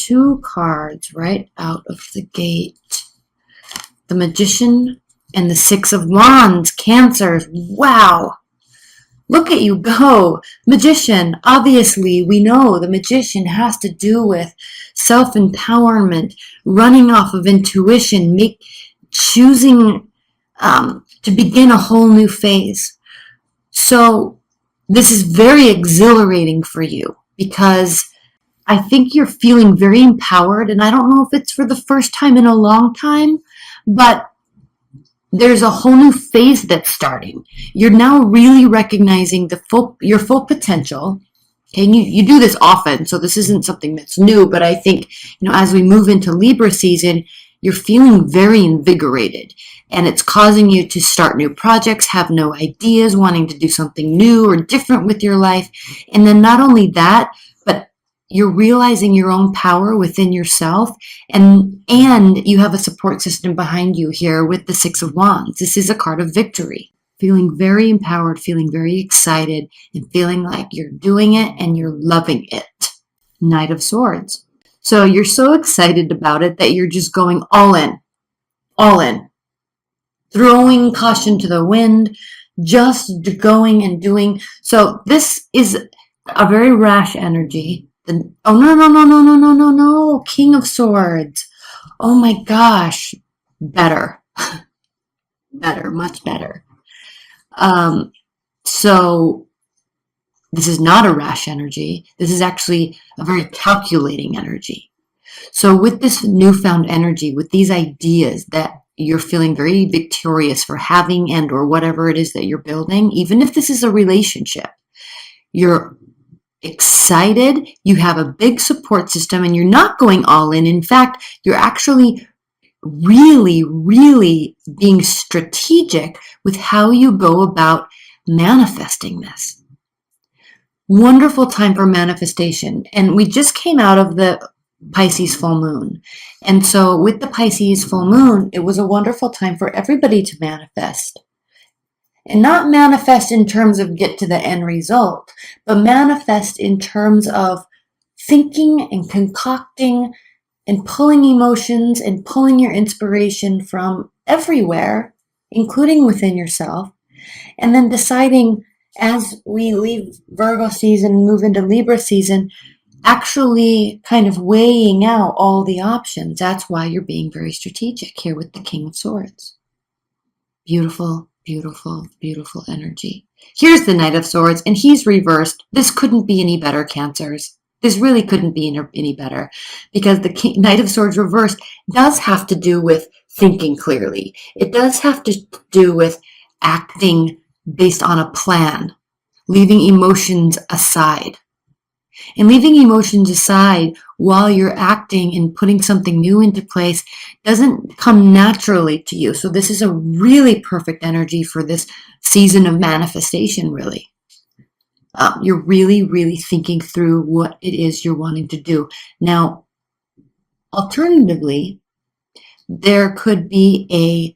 two cards right out of the gate. The Magician and the Six of Wands, Cancers. Wow. Look at you go. Magician, obviously, we know the Magician has to do with self-empowerment, running off of intuition, choosing to begin a whole new phase. So this is very exhilarating for you because I think you're feeling very empowered, and I don't know if it's for the first time in a long time, but there's a whole new phase that's starting. You're now really recognizing your full potential. Okay, and you do this often, so this isn't something that's new, but I think, as we move into Libra season, you're feeling very invigorated, and it's causing you to start new projects, have new ideas, wanting to do something new or different with your life. And then not only that, but you're realizing your own power within yourself, and you have a support system behind you here with the Six of Wands. This is a card of victory. Feeling very empowered, feeling very excited, and feeling like you're doing it and you're loving it. Knight of Swords. So you're so excited about it that you're just going all in, throwing caution to the wind, just going and doing. So this is a very rash energy. Oh, no, King of Swords. Oh my gosh, better, much better. So this is not a rash energy. This is actually a very calculating energy. So with this newfound energy, with these ideas that you're feeling very victorious for having and or whatever it is that you're building, even if this is a relationship, you're excited, you have a big support system, and you're not going all in. In fact, you're actually really, really being strategic with how you go about manifesting this. Wonderful time for manifestation. And we just came out of the Pisces full moon. And so with the Pisces full moon, it was a wonderful time for everybody to manifest. And not manifest in terms of get to the end result, but manifest in terms of thinking and concocting and pulling emotions and pulling your inspiration from everywhere, including within yourself, and then deciding as we leave Virgo season and move into Libra season, actually kind of weighing out all the options. That's why you're being very strategic here with the King of Swords. Beautiful, beautiful, beautiful energy. Here's the Knight of Swords, and he's reversed. This couldn't be any better, Cancers. This really couldn't be any better, because the Knight of Swords reversed does have to do with thinking clearly. It does have to do with acting based on a plan, leaving emotions aside. And leaving emotions aside while you're acting and putting something new into place doesn't come naturally to you. So this is a really perfect energy for this season of manifestation, really. You're really, really thinking through what it is you're wanting to do. Now, alternatively, there could be a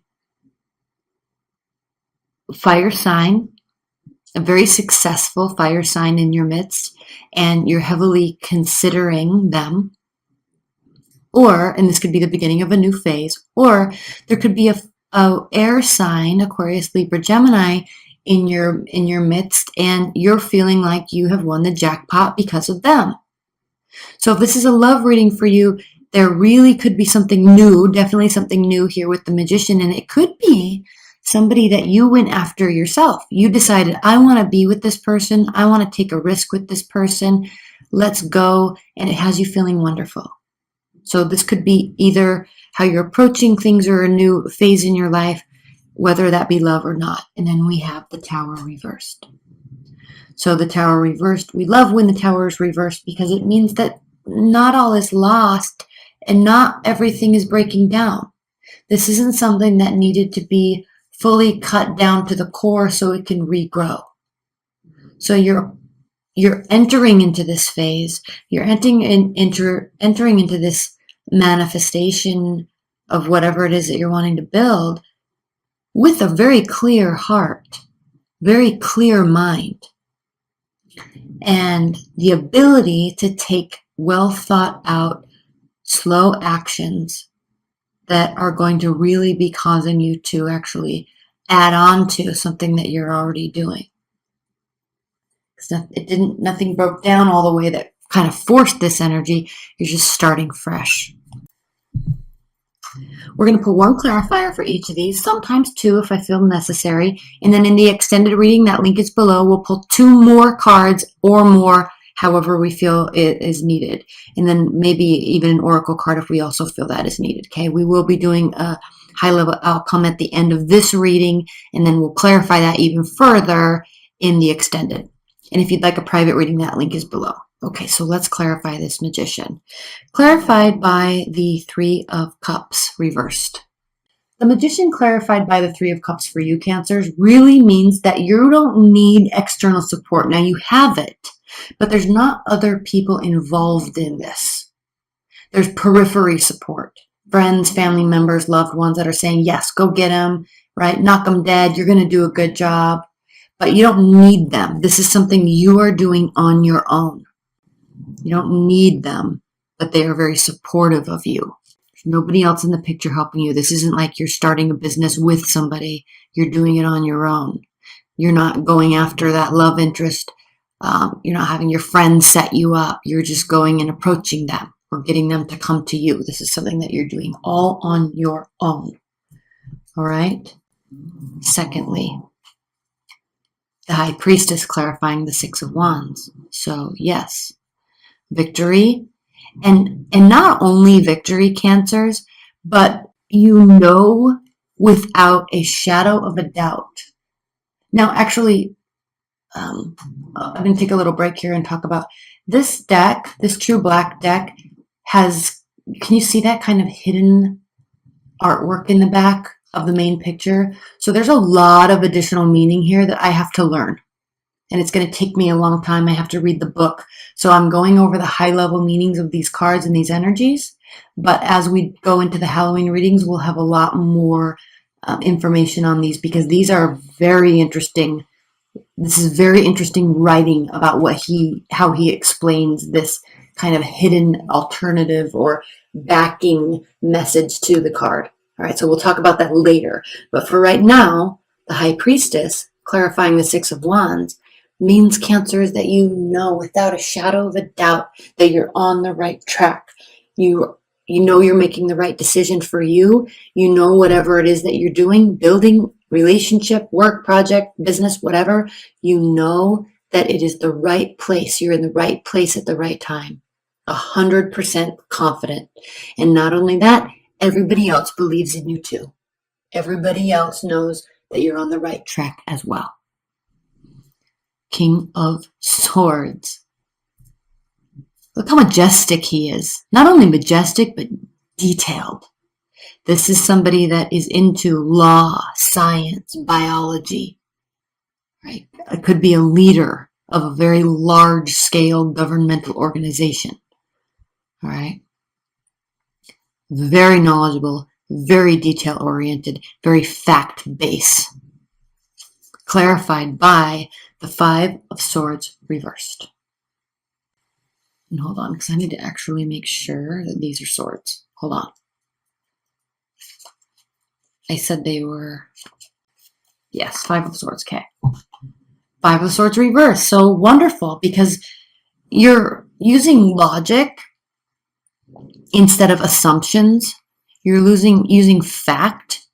fire sign, a very successful fire sign in your midst, and you're heavily considering them. Or, and this could be the beginning of a new phase, or there could be a air sign, Aquarius, Libra, Gemini, in your midst, and you're feeling like you have won the jackpot because of them. So if this is a love reading for you, there really could be something new, definitely something new here with the Magician, and it could be somebody that you went after yourself. You decided, I want to be with this person, I want to take a risk with this person, let's go, and it has you feeling wonderful. So this could be either how you're approaching things or a new phase in your life, whether that be love or not. And then we have the Tower reversed. So the Tower reversed, we love when the Tower is reversed because it means that not all is lost and not everything is breaking down. This isn't something that needed to be fully cut down to the core so it can regrow. So you're entering into this phase, you're entering into this manifestation of whatever it is that you're wanting to build with a very clear heart, very clear mind, and the ability to take well thought out slow actions that are going to really be causing you to actually add on to something that you're already doing. Nothing broke down all the way that kind of forced this energy. You're just starting fresh. We're going to put one clarifier for each of these, sometimes two if I feel necessary. And then in the extended reading, that link is below, we'll pull two more cards or more, however we feel it is needed. And then maybe even an oracle card if we also feel that is needed. Okay, we will be doing a high level outcome at the end of this reading, and then we'll clarify that even further in the extended. And if you'd like a private reading, that link is below. Okay, so let's clarify this magician. Clarified by the Three of Cups reversed. The magician clarified by the Three of Cups for you, Cancers, really means that you don't need external support. Now you have it, but there's not other people involved in this. There's periphery support. Friends, family members, loved ones that are saying, yes, go get him, right? Knock him dead. You're going to do a good job. But you don't need them. This is something you are doing on your own. You don't need them, but they are very supportive of you. There's nobody else in the picture helping you. This isn't like you're starting a business with somebody. You're doing it on your own. You're not going after that love interest. You're not having your friends set you up. You're just going and approaching them or getting them to come to you. This is something that you're doing all on your own. All right? Secondly, the High Priestess clarifying the Six of Wands. So yes, victory, and not only victory, Cancers, but you know without a shadow of a doubt. Now, actually, I'm going to take a little break here and talk about this deck. This True Black deck has, can you see that kind of hidden artwork in the back of the main picture? So there's a lot of additional meaning here that I have to learn. And it's going to take me a long time. I have to read the book. So I'm going over the high level meanings of these cards and these energies. But as we go into the Halloween readings, we'll have a lot more information on these because these are very interesting. This is very interesting writing about how he explains this kind of hidden alternative or backing message to the card. All right, so we'll talk about that later. But for right now, the High Priestess clarifying the Six of Wands means, Cancers, that you know without a shadow of a doubt that you're on the right track. You know you're making the right decision for you. You know whatever it is that you're doing, building, relationship, work, project, business, whatever, you know that it is the right place. You're in the right place at the right time. 100% confident. And not only that, everybody else believes in you too. Everybody else knows that you're on the right track as well. King of Swords. Look how majestic he is. Not only majestic, but detailed. This is somebody that is into law, science, biology, right? It could be a leader of a very large-scale governmental organization, all right? Very knowledgeable, very detail-oriented, very fact-based. Clarified by the Five of Swords reversed. And hold on, because I need to actually make sure that these are swords. Hold on. I said they were, yes, Five of Swords, okay. Five of Swords reversed, so wonderful, because you're using logic instead of assumptions. You're using facts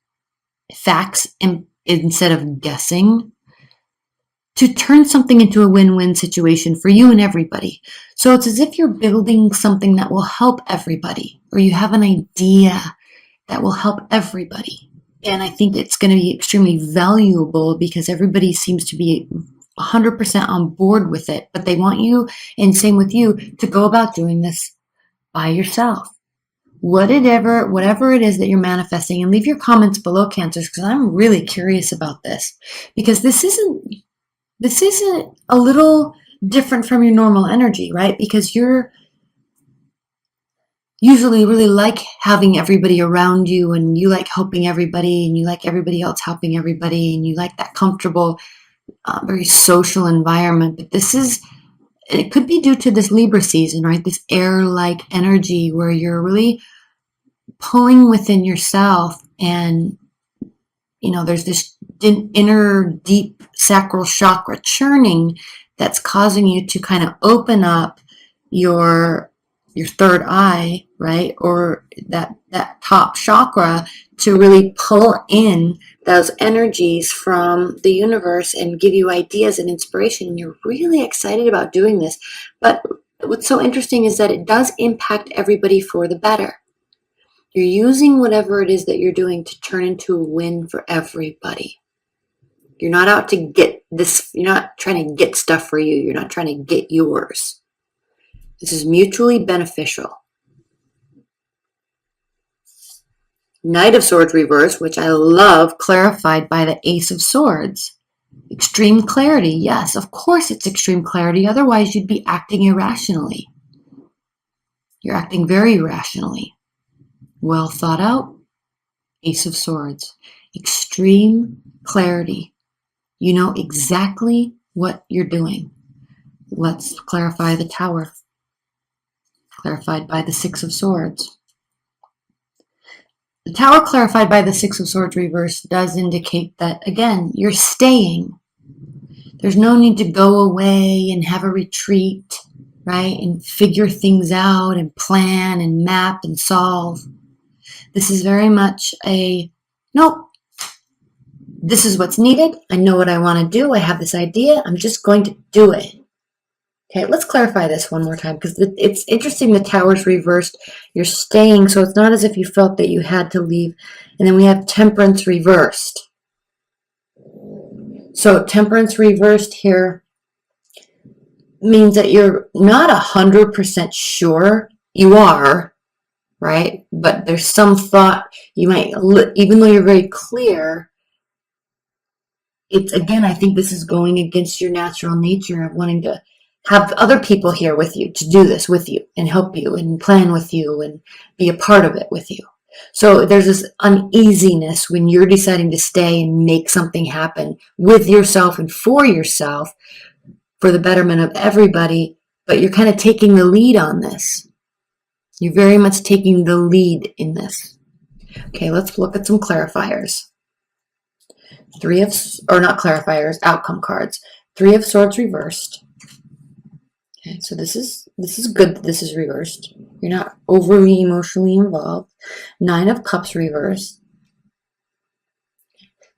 instead of guessing to turn something into a win-win situation for you and everybody. So it's as if you're building something that will help everybody, or you have an idea that will help everybody. And I think it's going to be extremely valuable because everybody seems to be 100% on board with it, but they want you, and same with you, to go about doing this by yourself. Whatever it is that you're manifesting, and leave your comments below, Cancers, because I'm really curious about this, because this isn't a little different from your normal energy, right? Because you're usually really like having everybody around you, and you like helping everybody, and you like everybody else helping everybody, and you like that comfortable, very social environment. But this is it could be due to this Libra season, right? This air-like energy where you're really pulling within yourself, and there's this inner deep sacral chakra churning that's causing you to kind of open up your third eye, right? Or that top chakra, to really pull in those energies from the universe and give you ideas and inspiration. And you're really excited about doing this. But what's so interesting is that it does impact everybody for the better. You're using whatever it is that you're doing to turn into a win for everybody. You're not out to get this. You're not trying to get stuff for you. You're not trying to get yours. This is mutually beneficial. Knight of Swords reverse, which I love, clarified by the Ace of Swords. Extreme clarity. Yes, of course it's extreme clarity. Otherwise, you'd be acting irrationally. You're acting very rationally. Well thought out. Ace of Swords. Extreme clarity. You know exactly what you're doing. Let's clarify the Tower. Clarified by the Six of Swords. The Tower clarified by the Six of Swords reverse does indicate that, again, you're staying. There's no need to go away and have a retreat, right? And figure things out and plan and map and solve. This is very much nope, this is what's needed. I know what I want to do. I have this idea. I'm just going to do it. Okay, let's clarify this one more time, because it's interesting. The Tower's reversed. You're staying, so it's not as if you felt that you had to leave. And then we have Temperance reversed. So Temperance reversed here means that you're not 100% sure. You are, right? But there's some thought you might, even though you're very clear, it's, again, I think this is going against your natural nature of wanting to have other people here with you to do this with you and help you and plan with you and be a part of it with you. So there's this uneasiness when you're deciding to stay and make something happen with yourself and for yourself for the betterment of everybody, but you're kind of taking the lead on this. You're very much taking the lead in this. Okay, let's look at some clarifiers. Not clarifiers, outcome cards. Three of Swords reversed. Okay, so this is good that this is reversed. You're not overly emotionally involved. Nine of Cups reversed.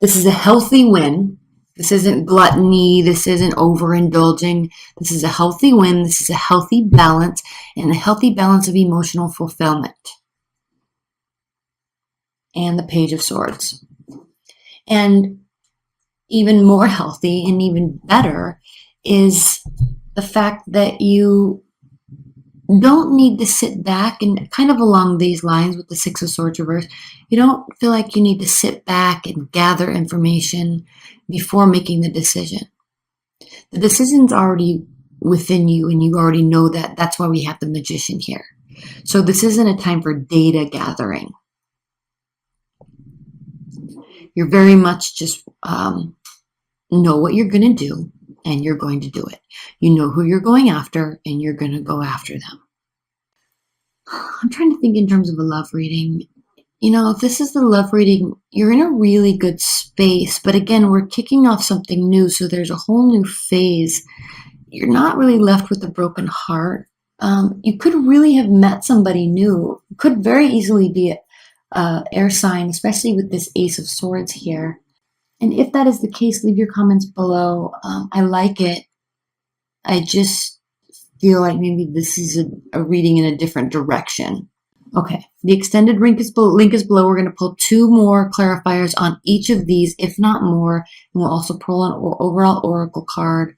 This is a healthy win. This isn't gluttony. This isn't overindulging. This is a healthy win. This is a healthy balance, and a healthy balance of emotional fulfillment. And the Page of Swords. And even more healthy and even better is the fact that you don't need to sit back, and kind of along these lines with the Six of Swords reverse, you don't feel like you need to sit back and gather information before making the decision. The decision's already within you, and you already know that. That's why we have the Magician here. So this isn't a time for data gathering. You're very much just know what you're going to do, and you're going to do it. You know who you're going after, and you're going to go after them. I'm trying to think in terms of a love reading. If this is the love reading, you're in a really good space. But again, we're kicking off something new, so there's a whole new phase. You're not really left with a broken heart. You could really have met somebody new. It could very easily be an air sign, especially with this Ace of Swords here. And if that is the case, leave your comments below. I like it. I just feel like maybe this is a reading in a different direction. Okay, the extended link is below. We're going to pull 2 more clarifiers on each of these, if not more. And we'll also pull an overall oracle card.